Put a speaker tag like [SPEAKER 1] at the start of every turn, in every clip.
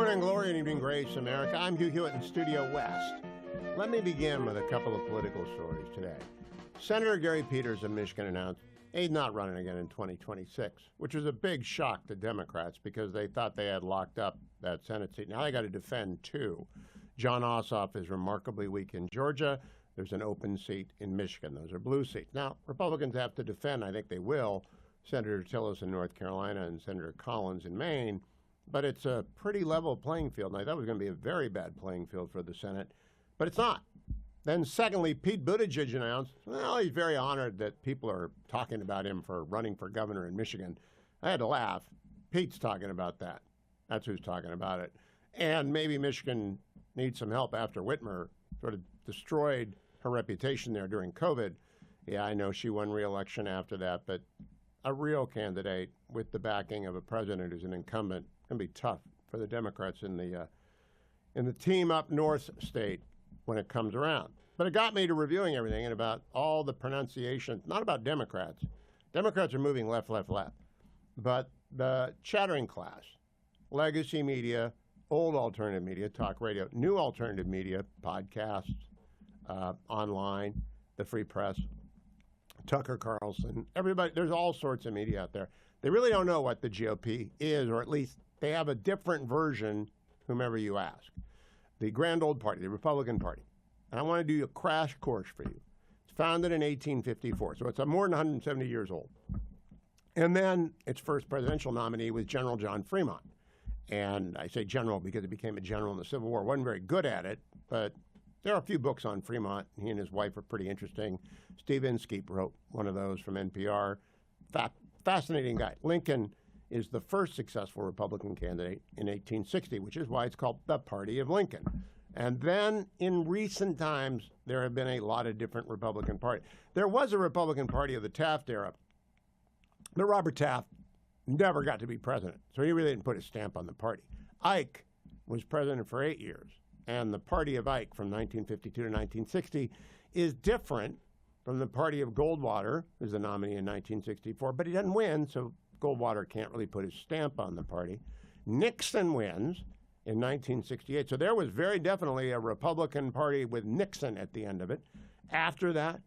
[SPEAKER 1] morning, glory, and evening grace, America. I'm Hugh Hewitt in Studio West. Let me begin with a couple of political stories today. Senator Gary Peters of Michigan announced he's not running again in 2026, which was a big shock to Democrats because they thought they had locked up that Senate seat. Now they got to defend two. John Ossoff is remarkably weak in Georgia. There's an open seat in Michigan. Those are blue seats. Now, Republicans have to defend, I think they will, Senator Tillis in North Carolina and Senator Collins in Maine. But it's a pretty level playing field. And I thought it was going to be a very bad playing field for the Senate, but it's not. Then secondly, Pete Buttigieg announced, well, he's very honored that people are talking about him for running for governor in Michigan. I had to laugh. Pete's talking about that. That's who's talking about it. And maybe Michigan needs some help after Whitmer sort of destroyed her reputation there during COVID. Yeah, I know she won re-election after that, but a real candidate with the backing of a president who's an incumbent can be tough for the Democrats in the team up north state when it comes around. But it got me to reviewing everything and about all the pronunciation, not about Democrats. Democrats are moving left, left, left. But the chattering class, legacy media, old alternative media, talk radio, new alternative media, podcasts, online, the free press, Tucker Carlson, everybody, there's all sorts of media out there. They really don't know what the GOP is, or at least they have a different version, whomever you ask. The grand old party, the Republican Party. And I want to do a crash course for you. It's founded in 1854, so it's more than 170 years old. And then its first presidential nominee was General John Fremont. And I say general because he became a general in the Civil War. Wasn't very good at it, but there are a few books on Fremont. He and his wife are pretty interesting. Steve Inskeep wrote one of those from NPR. Fascinating guy. Lincoln is the first successful Republican candidate in 1860, which is why it's called the Party of Lincoln. And then in recent times, there have been a lot of different Republican parties. There was a Republican Party of the Taft era, but Robert Taft never got to be president, so he really didn't put his stamp on the party. Ike was president for 8 years, and the party of Ike from 1952 to 1960 is different from the party of Goldwater, who's the nominee in 1964, but he doesn't win, so Goldwater can't really put his stamp on the party. Nixon wins in 1968. So there was very definitely a Republican Party with Nixon at the end of it. After that,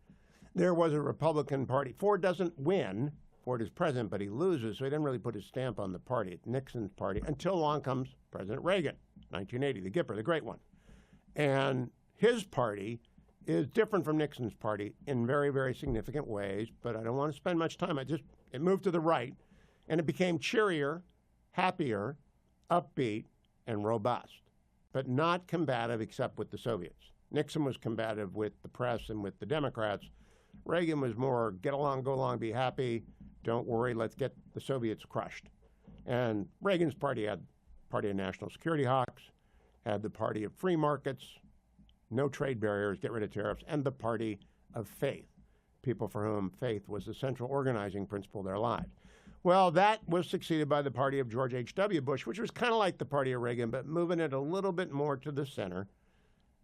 [SPEAKER 1] there was a Republican Party. Ford doesn't win. Ford is president, but he loses, so he didn't really put his stamp on the party. It's Nixon's party until along comes President Reagan, 1980, the Gipper, the great one. And his party is different from Nixon's party in very, very significant ways, but I don't want to spend much time. It moved to the right, and it became cheerier, happier, upbeat, and robust, but not combative except with the Soviets. Nixon was combative with the press and with the Democrats. Reagan was more get along, go along, be happy, don't worry, let's get the Soviets crushed. And Reagan's party had Party of National Security hawks, had the Party of Free Markets, no trade barriers, get rid of tariffs, and the Party of Faith, people for whom faith was the central organizing principle of their lives. Well, that was succeeded by the party of George H.W. Bush, which was kind of like the party of Reagan, but moving it a little bit more to the center.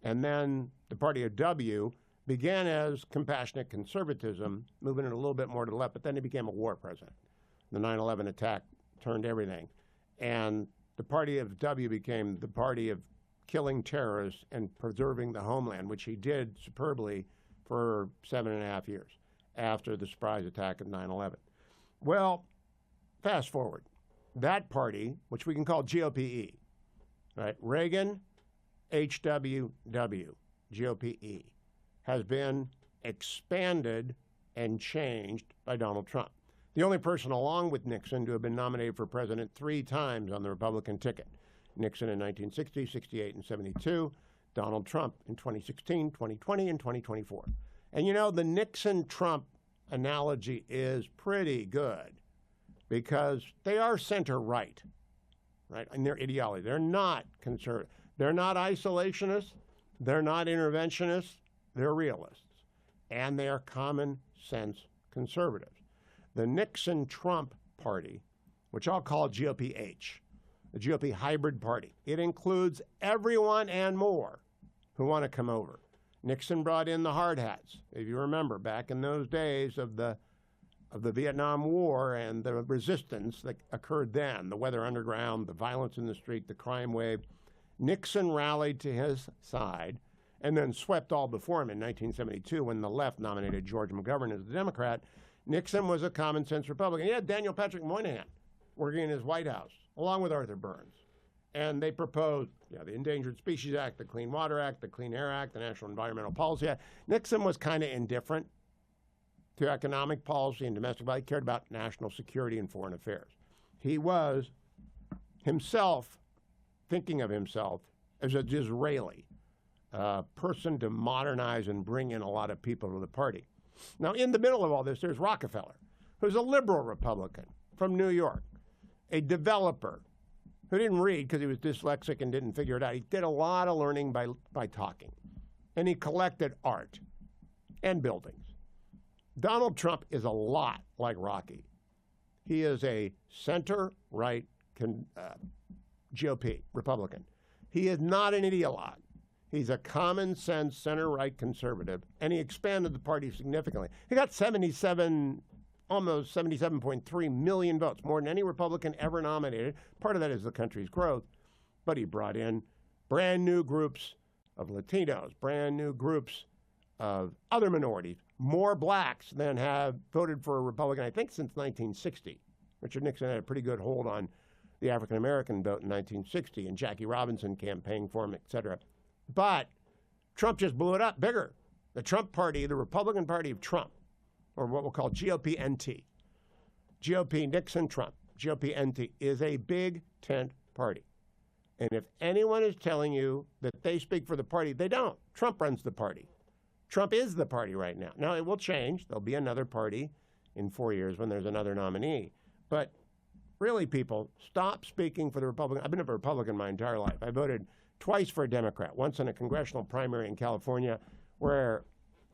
[SPEAKER 1] And then the party of W began as compassionate conservatism, moving it a little bit more to the left, but then he became a war president. The 9/11 attack turned everything. And the party of W became the party of killing terrorists and preserving the homeland, which he did superbly for 7.5 years after the surprise attack of 9/11. Well, fast forward. That party, which we can call GOPe, right? Reagan, HWW, GOPe, has been expanded and changed by Donald Trump. The only person along with Nixon to have been nominated for president 3 times on the Republican ticket. Nixon in 1960, 68, and 72. Donald Trump in 2016, 2020, and 2024. And you know, the Nixon-Trump analogy is pretty good because they are center-right, right, in their ideology. They're not conservative. They're not isolationists. They're not interventionists. They're realists. And they are common sense conservatives. The Nixon-Trump party, which I'll call GOP-H, the GOP hybrid party, it includes everyone and more who want to come over. Nixon brought in the hard hats. If you remember, back in those days of the of the Vietnam War and the resistance that occurred then, the Weather Underground, the violence in the street, the crime wave, Nixon rallied to his side and then swept all before him in 1972 when the left nominated George McGovern as the Democrat. Nixon was a common sense Republican. He had Daniel Patrick Moynihan working in his White House, along with Arthur Burns. And they proposed the Endangered Species Act, the Clean Water Act, the Clean Air Act, the National Environmental Policy Act. Nixon was kind of indifferent to economic policy and domestic policy. He cared about national security and foreign affairs. He was himself thinking of himself as a Disraeli person to modernize and bring in a lot of people to the party. Now, in the middle of all this, there's Rockefeller, who's a liberal Republican from New York, a developer who didn't read because he was dyslexic and didn't figure it out. He did a lot of learning by talking, and he collected art and buildings. Donald Trump is a lot like Rocky. He is a center-right GOP Republican. He is not an ideologue. He's a common-sense center-right conservative, and he expanded the party significantly. He got almost 77.3 million votes, more than any Republican ever nominated. Part of that is the country's growth, but he brought in brand new groups of Latinos, brand new groups of other minorities, more blacks than have voted for a Republican, I think, since 1960. Richard Nixon had a pretty good hold on the African-American vote in 1960, and Jackie Robinson campaigned for him, et cetera. But Trump just blew it up bigger. The Trump party, the Republican Party of Trump, or what we'll call GOP-NT, GOP Nixon-Trump, GOP-NT, is a big tent party. And if anyone is telling you that they speak for the party, they don't. Trump runs the party. Trump is the party right now. Now, it will change. There'll be another party in 4 years when there's another nominee. But really, people, stop speaking for the Republican. I've been a Republican my entire life. I voted twice for a Democrat, once in a congressional primary in California where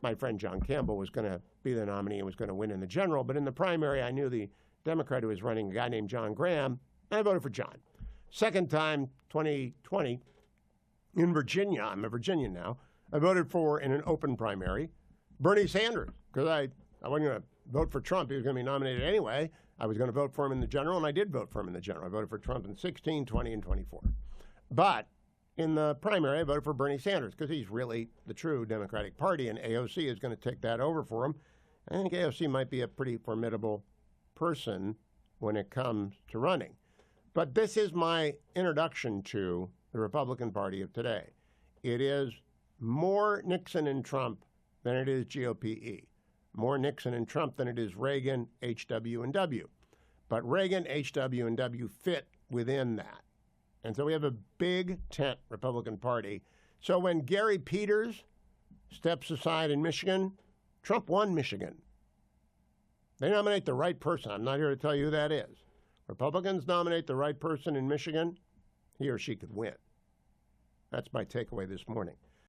[SPEAKER 1] my friend John Campbell was going to be the nominee and was going to win in the general. But in the primary, I knew the Democrat who was running, a guy named John Graham, and I voted for John. Second time, 2020, in Virginia, I'm a Virginian now, I voted for, in an open primary, Bernie Sanders, because I wasn't going to vote for Trump. He was going to be nominated anyway. I was going to vote for him in the general, and I did vote for him in the general. I voted for Trump in 16, 20, and 24. But in the primary, I voted for Bernie Sanders because he's really the true Democratic Party, and AOC is going to take that over for him. I think AOC might be a pretty formidable person when it comes to running. But this is my introduction to the Republican Party of today. It is more Nixon and Trump than it is GOPe. More Nixon and Trump than it is Reagan, HW, and W. But Reagan, HW, and W fit within that. And so we have a big tent Republican Party. So when Gary Peters steps aside in Michigan, Trump won Michigan. They nominate the right person. I'm not here to tell you who that is. Republicans nominate the right person in Michigan, he or she could win. That's my takeaway this morning.